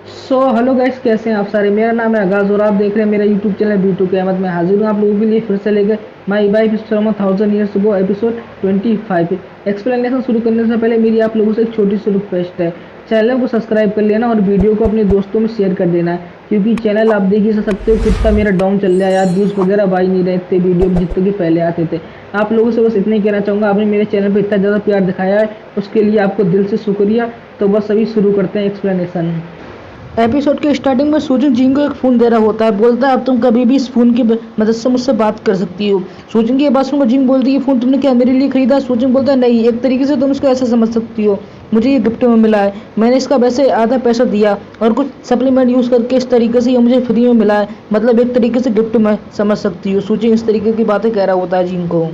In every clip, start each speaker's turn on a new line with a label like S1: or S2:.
S1: Hello guys, कैसे हैं आप सारे। मेरा नाम है आगाज़ और आप देख रहे हैं मेरा यूट्यूब चैनल ब्यूटू के अहमद। मैं हाजिर हूँ आप लोगों के लिए फिर से लेकर my wife from 1000 years ago episode 25। Explanation शुरू करने से पहले मेरी आप लोगों से एक छोटी सी रिक्वेस्ट है। चैनल को सब्सक्राइब कर लेना और वीडियो को अपने दोस्तों में शेयर कर देना है, क्योंकि चैनल आप देख ही सकते हो कितना मेरा डाउन चल रहा है यार। व्यूज़ वगैरह भाई नहीं रहे इतने वीडियो जितने कि पहले आते थे। आप लोगों से बस इतना ही कहना चाहूँगा, आपने मेरे चैनल पर इतना ज़्यादा प्यार दिखाया है, उसके लिए आपको दिल से शुक्रिया। तो बस अभी शुरू करते हैं एक्सप्लेनेशन। एपिसोड के स्टार्टिंग में सूजन जिंग को एक फ़ोन दे रहा होता है। बोलता है अब तुम कभी भी इस फ़ोन की मदद से मुझसे बात कर सकती हो। सूजन की बात सुनकर जिंग बोलती है फ़ोन तुमने क्या मेरे लिए खरीदा। सूजन बोलता है नहीं, एक तरीके से तुम इसको ऐसा समझ सकती हो, मुझे ये गिफ्ट में मिला है। मैंने इसका वैसे आधा पैसा दिया और कुछ सप्लीमेंट यूज़ करके इस तरीके से ये मुझे फ्री में मिला है, मतलब एक तरीके से गिफ्ट में समझ सकती हो। सूजन इस तरीके की बातें कह रहा होता है जिंग को,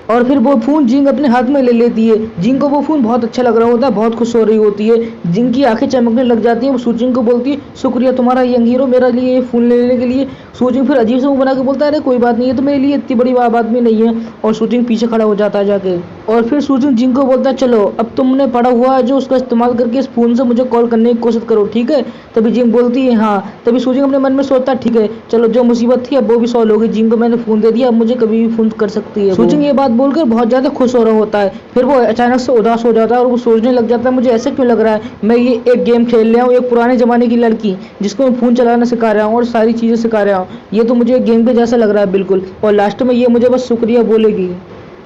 S1: और फिर वो फ़ोन जिंग अपने हाथ में ले लेती है। जिंग को वो फ़ोन बहुत अच्छा लग रहा होता है, बहुत खुश हो रही होती है। जिंग की आंखें चमकने लग जाती हैं। वो सूजिंग को बोलती है शुक्रिया तुम्हारा यंग हीरो, मेरे लिए ये फ़ोन लेने के लिए। सूजिंग फिर अजीब से मुंह बना के बोलता है अरे कोई बात नहीं है, तो मेरे लिए इतनी बड़ी बात भी नहीं है। और सूजिंग पीछे खड़ा हो जाता है जाके, और फिर सूजिंग जिंग को बोलता है चलो अब तुमने पढ़ा हुआ है जो उसका इस्तेमाल करके इस फ़ोन से मुझे कॉल करने की कोशिश करो, ठीक है। तभी जिंग बोलती है हाँ। तभी सूजिंग अपने मन में सोचता है ठीक है चलो, जो मुसीबत थी अब वो भी सॉल्व हो गई। जिंग को मैंने फ़ोन दे दिया, अब मुझे कभी भी फ़ोन कर सकती है। सूजिंग ये बात बोलकर बहुत ज़्यादा खुश हो रहा होता है। फिर वो अचानक से उदास हो जाता है और वो सोचने लग जाता है मुझे ऐसे क्यों लग रहा है, मैं ये एक गेम खेल रहा हूँ, एक पुराने ज़माने की लड़की जिसको मैं फ़ोन चलाना सिखा रहा हूँ और सारी चीज़ें सिखा रहा हूँ, ये तो मुझे एक गेम के जैसा लग रहा है बिल्कुल। और लास्ट में ये मुझे बस शुक्रिया बोलेगी।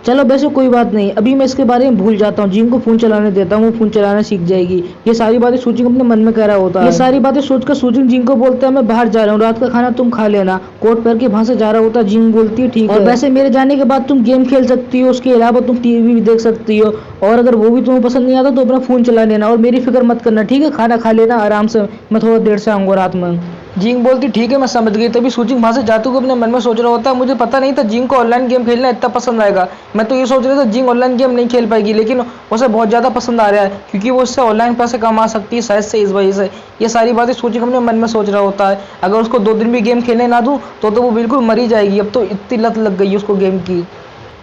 S1: चलो वैसे कोई बात नहीं, अभी मैं इसके बारे में भूल जाता हूँ, जिंग को फ़ोन चलाने देता हूँ, वो फ़ोन चलाना सीख जाएगी। ये सारी बातें सूजिंग अपने मन में कह रहा होता है। ये सारी बातें सोचकर सूजिंग जिंग को बोलता है मैं बाहर जा रहा हूँ, रात का खाना तुम खा लेना। कोट पहन के वहाँ से जा रहा होता है। जिंग बोलती है ठीक है, और वैसे मेरे जाने के बाद तुम गेम खेल सकती हो, उसके अलावा तुम टीवी भी देख सकती हो, और अगर वो भी तुम्हें पसंद नहीं आता तो अपना फ़ोन चला लेना और मेरी फिक्र मत करना, ठीक है। खाना खा लेना आराम से, मैं थोड़ा देर से आऊँगा रात में। जिंग बोलती ठीक है मैं समझ गई। तभी सूजिंग वहाँ से जाते हुए अपने मन में सोच रहा होता है मुझे पता नहीं था जिंग को ऑनलाइन गेम खेलना इतना पसंद आएगा। मैं तो ये सोच रहा था जिंग ऑनलाइन गेम नहीं खेल पाएगी, लेकिन उसे बहुत ज़्यादा पसंद आ रहा है क्योंकि वो इससे ऑनलाइन पैसे कमा सकती है शायद से, इस वजह से ये सारी बातें सूजिंग अपने मन में सोच रहा होता है। अगर उसको 2 दिन भी गेम खेलने ना दूँ तो वो बिल्कुल मरी जाएगी, अब तो इतनी लत लग गई है उसको गेम की।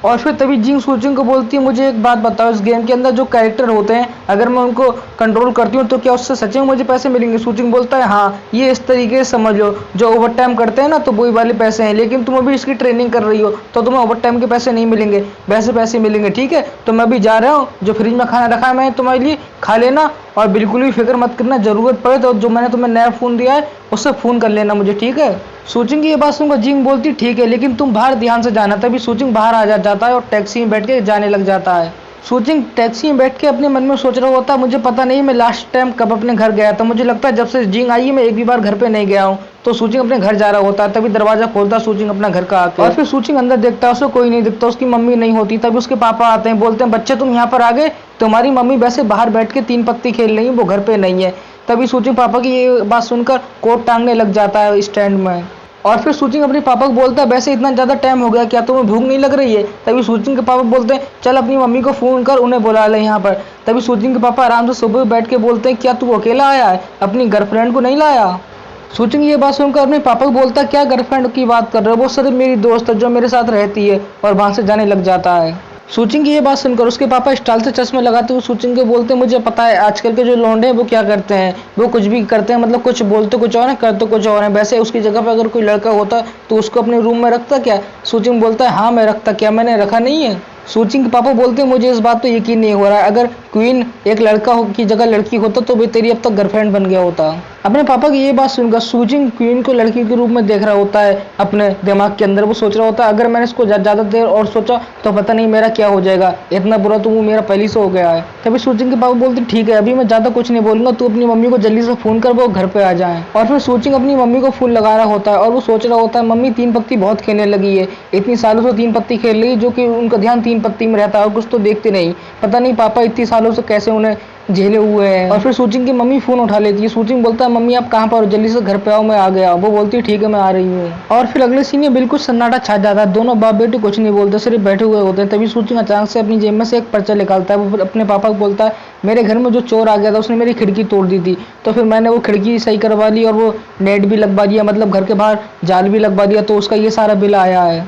S1: और फिर तभी जिंग सूजिंग को बोलती है मुझे एक बात बताओ, इस गेम के अंदर जो कैरेक्टर होते हैं अगर मैं उनको कंट्रोल करती हूँ तो क्या उससे सच में मुझे पैसे मिलेंगे। सूजिंग बोलता है हाँ, ये इस तरीके से समझ लो जो ओवर टाइम करते हैं ना तो वही वाले पैसे हैं, लेकिन तुम अभी इसकी ट्रेनिंग कर रही हो तो तुम्हें ओवर टाइम के पैसे नहीं मिलेंगे, वैसे पैसे मिलेंगे, ठीक है। तो मैं अभी जा रहा हूँ, जो फ्रिज में खाना रखा है मैं तुम्हारे लिए खा लेना, और बिल्कुल भी फिक्र मत करना, ज़रूरत पड़े तो जो मैंने तुम्हें नया फ़ोन दिया है उससे फ़ोन कर लेना मुझे, ठीक है। सूजिंग की ये बात सुनकर जिंग बोलती ठीक है लेकिन तुम बाहर ध्यान से जाना। तभी सूजिंग बाहर आ जाता है और टैक्सी में बैठ के जाने लग जाता है। सूजिंग टैक्सी में बैठ के अपने मन में सोच रहा होता है मुझे पता नहीं मैं लास्ट टाइम कब अपने घर गया था, मुझे लगता है जब से जिंग आई है मैं एक भी बार घर पे नहीं गया हूँ। तो सूजिंग अपने घर जा रहा होता है। तभी दरवाजा खोलता है सूजिंग अपना घर का आके, और फिर सूजिंग अंदर देखता है, उसको कोई नहीं दिखता, उसकी मम्मी नहीं होती। तभी उसके पापा आते हैं, बोलते हैं बच्चे तुम यहाँ पर आ गए, तुम्हारी मम्मी वैसे बाहर बैठ के 3 पत्ती खेल रही है, वो घर पे नहीं है। तभी सूजिंग पापा की ये बात सुनकर कोट टांगने लग जाता है स्टैंड में, और फिर सूजिंग अपने पापा को बोलता है वैसे इतना ज़्यादा टाइम हो गया, क्या तुम्हें भूख नहीं लग रही है। तभी सूजिंग के पापा बोलते हैं चल अपनी मम्मी को फ़ोन कर, उन्हें बुला ले यहाँ पर। तभी सूजिंग के पापा आराम से सुबह बैठ के बोलते हैं क्या तू अकेला आया है, अपनी गर्लफ्रेंड को नहीं लाया। सूजिंग ये बात सुनकर अपने पापा को बोलता है क्या गर्लफ्रेंड की बात कर रहे हो, वो सिर्फ मेरी दोस्त है जो मेरे साथ रहती है, और वहाँ से जाने लग जाता है। सूजिंग की ये बात सुनकर उसके पापा स्टाइल से चश्मे लगाते हुए सूजिंग को बोलते हैं मुझे पता है आजकल के जो लौंडे हैं वो क्या करते हैं, वो कुछ भी करते हैं, मतलब कुछ बोलते कुछ और है करते कुछ और है। वैसे उसकी जगह पर अगर कोई लड़का होता तो उसको अपने रूम में रखता क्या। सूजिंग बोलता है हाँ मैं रखता, क्या मैंने रखा नहीं है। सूजिंग के पापा बोलते हैं मुझे इस बात पे यकीन नहीं हो रहा है, अगर क्वीन एक लड़का की जगह लड़की होता तो भी तेरी अब तक गर्लफ्रेंड बन गया होता। अपने पापा की ये बात सुनकर सूजिंग क्वीन को लड़की के रूप में देख रहा होता है अपने दिमाग के अंदर। वो सोच रहा होता है अगर मैंने इसको ज़्यादा देर और सोचा तो पता नहीं मेरा क्या हो जाएगा, इतना बुरा तो वो मेरा पहले से हो गया है। तभी सूजिंग के पापा बोलते ठीक है अभी मैं ज़्यादा कुछ नहीं बोलूँगा, तू अपनी मम्मी को जल्दी से फ़ोन कर वो घर पर आ जाए। और फिर सूजिंग अपनी मम्मी को फ़ोन लगा रहा होता है और वो सोच रहा होता है मम्मी 3 पत्ती बहुत खेलने लगी है, इतनी सालों से 3 पत्ती खेल रही है, जो कि उनका ध्यान 3 पत्ती में रहता है और कुछ तो देखते नहीं, पता नहीं पापा इतनी सालों से कैसे उन्हें झेले हुए हैं। और फिर सूजिंग की मम्मी फ़ोन उठा लेती है। सूजिंग बोलता है मम्मी आप कहाँ पर हो, जल्दी से घर पे आओ, मैं आ गया। वो बोलती है ठीक है मैं आ रही हूँ। और फिर अगले सीन में बिल्कुल सन्नाटा छा जाता है, दोनों बाप बेटे कुछ नहीं बोलते, सिर्फ बैठे हुए होते हैं। तभी सूजिंग अचानक से अपनी जेब में से एक पर्चा निकालता है। वो अपने पापा को बोलता है मेरे घर में जो चोर आ गया था उसने मेरी खिड़की तोड़ दी थी, तो फिर मैंने वो खिड़की सही करवा ली और वो नेट भी लगवा दिया, मतलब घर के बाहर जाल भी लगवा दिया, तो उसका ये सारा बिल आया है।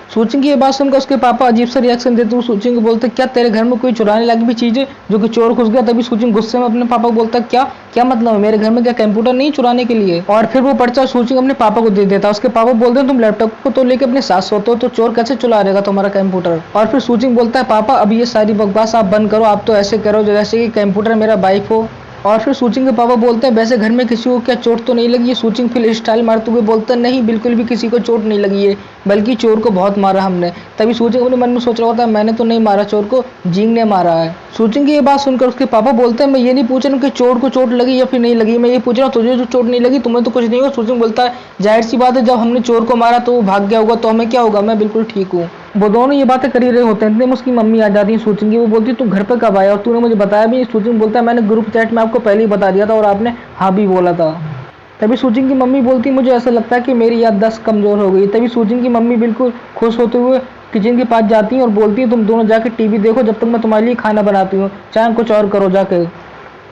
S1: सूचिंग की ये बात सुनकर उसके पापा अजीब सा रिएक्शन देते हुए सूचिंग को बोलते, क्या तेरे घर में कोई चुराने लायक भी चीज़ है जो कि चोर घुस गया? तभी सूचिंग गुस्से में अपने पापा को बोलता, क्या क्या मतलब है? मेरे घर में क्या कंप्यूटर नहीं चुराने के लिए? और फिर वो पर्चा सूचिंग अपने पापा को दे देता। उसके पापा बोलते हैं, तुम लैपटॉप को तो लेके अपने साथ सोते हो, तो चोर कैसे चुरा रहेगा तुम्हारा कंप्यूटर? और फिर सूचिंग बोलता है, पापा अब ये सारी बकवास आप बंद करो, आप तो ऐसे करो जैसे कि कंप्यूटर मेरा बाइक हो। और फिर सूचिंग के पापा बोलते हैं, वैसे घर में किसी को क्या चोट तो नहीं लगी है? सूचिंग फिर स्टाइल मारते हुए बोलता है, नहीं बिल्कुल भी किसी को चोट नहीं लगी है, बल्कि चोर को बहुत मारा हमने। तभी सूचिंग अपने मन में सोच रहा होता है, मैंने तो नहीं मारा चोर को, जिंग ने मारा है। सूचिंग की ये बात सुनकर उसके पापा बोलते हैं, मैं ये नहीं पूछ रहा हूँ कि चोर को चोट लगी या फिर नहीं लगी, मैं ये पूछ रहा हूँ तुझे जो चोट नहीं लगी, तुम्हें तो कुछ नहीं हुआ। सूचिंग बोलता है, जाहिर सी बात है, जब हमने चोर को मारा तो वो भाग गया होगा, तो हमें क्या होगा, मैं बिल्कुल ठीक हूँ। वो दोनों ये बातें कर ही रहे होते हैं, इतने में उसकी मम्मी आ जाती है सूचिंग की। वो बोलती है, तू घर पे कब आया और तूने मुझे बताया भी नहीं? सूचिंग बोलता है, मैंने ग्रुप चैट में आपको पहले ही बता दिया था और आपने हाँ भी बोला था। तभी सूचिंग की मम्मी बोलती, मुझे ऐसा लगता है कि मेरी याददाश्त कमज़ोर हो गई। तभी सूचिंग की मम्मी बिल्कुल खुश होते हुए किचन के पास जाती हैं और बोलती है, तुम दोनों जाके टीवी देखो जब तक मैं तुम्हारे लिए खाना बनाती हूँ, चाहे कुछ और करो जाके।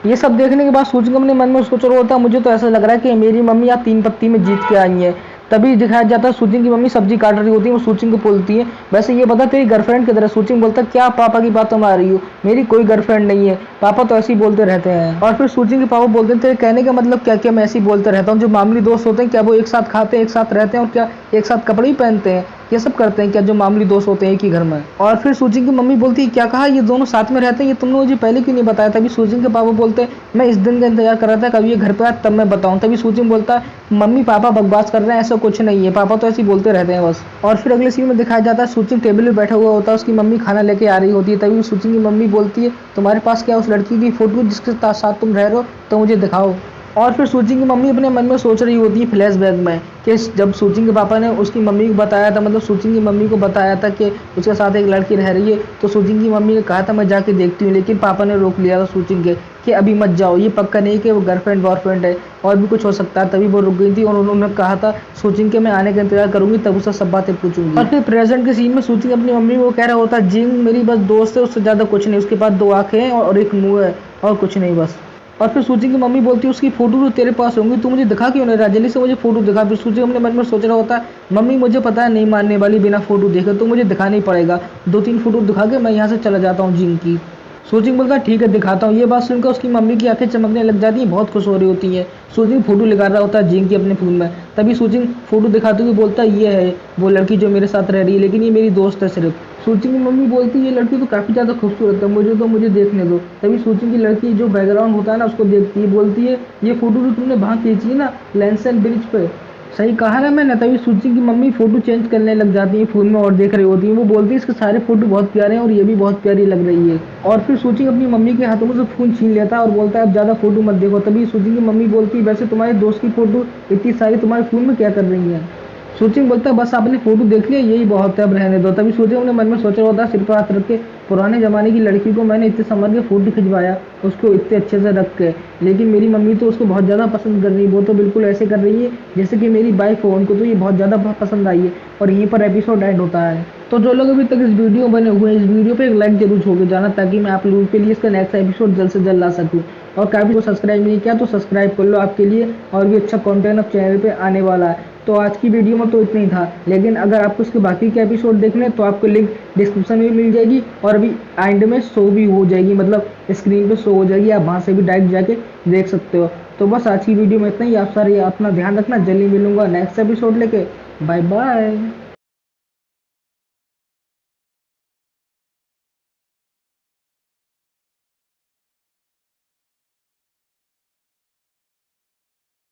S1: ये सब देखने के बाद सूचिंग अपने मन में सोच रहा होता है, मुझे तो ऐसा लग रहा है कि मेरी मम्मी आज 3 पत्ती में जीत के आई है। तभी दिखाया जाता है सूचिंग की मम्मी सब्जी काट रही होती है। वो सूचिंग को बोलती है, वैसे ये बता तेरी गर्लफ्रेंड की तरह? सूचिंग बोलता है, क्या पापा की बातों में आ रही हो, मेरी कोई गर्लफ्रेंड नहीं है, पापा तो ऐसे ही बोलते रहते हैं। और फिर सूचिंग के पापा बोलते हैं, तेरे कहने का मतलब क्या? क्या मैं ऐसे ही बोलते रहता हूँ? जो मामूली दोस्त होते हैं क्या वो एक साथ खाते हैं, एक साथ रहते हैं और क्या एक साथ कपड़े भी पहनते हैं? ये सब करते हैं क्या जो मामूली दोस्त होते हैं एक ही घर में? और फिर सूचिंग की मम्मी बोलती है, क्या कहा, ये दोनों साथ में रहते हैं? ये तुमने मुझे पहले क्यों नहीं बताया? तभी सूचिंग के पापा बोलते हैं, मैं इस दिन का इंतजार कर रहा था कभी ये घर पे आए तब मैं बताऊं। तभी सूचिंग बोलता है, मम्मी पापा बकवास कर रहे हैं, ऐसा कुछ नहीं है, पापा तो ऐसे ही बोलते रहते हैं बस। और फिर अगले सीन में दिखाया जाता है सूचिंग टेबल पे बैठा हुआ होता है, उसकी मम्मी खाना लेके आ रही होती है। तभी सूचिंग की मम्मी बोलती है, तुम्हारे पास क्या उस लड़की की फोटो जिसके साथ तुम रह रहे हो, तो मुझे दिखाओ। और फिर सूचिंग की मम्मी अपने मन में सोच रही होती है फ्लैशबैक में कि जब सूचिंग के पापा ने उसकी मम्मी को बताया था, मतलब सूचिंग की मम्मी को बताया था कि उसके साथ एक लड़की रह रही है, तो सूचिंग की मम्मी ने कहा था मैं जाके देखती हूँ, लेकिन पापा ने रोक लिया था सूचिंग के कि अभी मत जाओ, ये पक्का नहीं कि वो गर्लफ्रेंड बॉयफ्रेंड है, और भी कुछ हो सकता है। तभी वो रुक गई थी और उन्होंने कहा था सूचिंग के मैं आने का इंतजार करूंगी, तब उससे सब बातें पूछूंगी। और फिर प्रेजेंट के सीन में सूचिंग अपनी मम्मी को कह रहा होता है, जिंग मेरी बस दोस्त है, उससे ज़्यादा कुछ नहीं, उसके पास 2 आँखें हैं और एक मुँह है और कुछ नहीं बस। और फिर सूचिंग की मम्मी बोलती है, उसकी फोटो तो तेरे पास होंगी, तू मुझे दिखा क्यों नहीं रहा, जल्दी से मुझे फोटो दिखा। फिर सूचिंग अपने मन में सोच रहा होता है, मम्मी मुझे पता है नहीं मानने वाली बिना फोटो देखे, तो मुझे दिखाना ही पड़ेगा, 2-3 फोटो दिखा के मैं यहाँ से चला जाता हूँ जिंग की। सूचिंग बोलता है, ठीक है दिखाता हूँ। ये बात सुनकर उसकी मम्मी की आंखें चमकने लग जाती हैं, बहुत खुश हो रही होती है। सूचिंग फोटो लगा रहा होता है जिंग की अपने फोन में। तभी सूचिंग फोटो दिखाते हुए बोलता है, ये है वो लड़की जो मेरे साथ रह रही है, लेकिन ये मेरी दोस्त है सिर्फ। सूचिंग की मम्मी बोलती है, ये लड़की तो काफ़ी ज़्यादा खूबसूरत है, मुझे देखने दो। तभी सूचिंग की लड़की जो बैकग्राउंड होता है ना उसको देखती है, बोलती है, ये फोटो जो तुमने वहाँ खींची है ना लैंसन ब्रिज पे, सही कहा ना मैंने? तभी सूचिंग की मम्मी फोटो चेंज करने लग जाती है फोन में और देख रही होती है। वो बोलती है, इसके सारे फोटो बहुत प्यारे हैं और ये भी बहुत प्यारी लग रही है। और फिर सूचिंग अपनी मम्मी के हाथों में से फोन छीन लेता है और बोलता है, अब ज़्यादा फोटो मत देखो। तभी सूचिंग की मम्मी बोलती है, वैसे तुम्हारे दोस्त की फोटो इतनी सारी तुम्हारे फोन में क्या कर रही है? सूचिंग बोलता है, बस आपने फोटो देख लिया, यही बहुत है, अब रहने दो। तभी सूचिंग अपने मन में सोच रहा होता है, सिर पर हाथ रख के, पुराने ज़माने की लड़की को मैंने इतने संभल के फोटो खिंचवाया, उसको इतने अच्छे से रख के, लेकिन मेरी मम्मी तो उसको बहुत ज़्यादा पसंद कर रही है, वो तो बिल्कुल ऐसे कर रही है जैसे कि मेरी वाइफ हो, उनको तो ये बहुत ज़्यादा पसंद आई है। और यहीं पर एपिसोड एंड होता है। तो जो लोग अभी तक इस वीडियो बने हुए हैं, इस वीडियो पे एक लाइक जरूर छोड़ के जाना, ताकि मैं आप लोगों के लिए इसका नेक्स्ट एपिसोड जल्द से जल्द ला सकूँ। और काफ़ी को सब्सक्राइब नहीं किया तो सब्सक्राइब कर लो, आपके लिए और भी अच्छा कंटेंट अब चैनल पे आने वाला है। तो आज की वीडियो में तो इतना ही था, लेकिन अगर आपको इसके बाकी के एपिसोड देखने हैं तो आपको लिंक डिस्क्रिप्शन में मिल जाएगी और अभी एंड में शो भी हो जाएगी, मतलब स्क्रीन पे शो हो जाएगी, आप वहाँ से भी डायरेक्ट जाके देख सकते हो। तो बस आज की वीडियो में इतना ही। आप सारे अपना ध्यान रखना, जल्दी मिलूंगा नेक्स्ट एपिसोड लेके। Bye bye.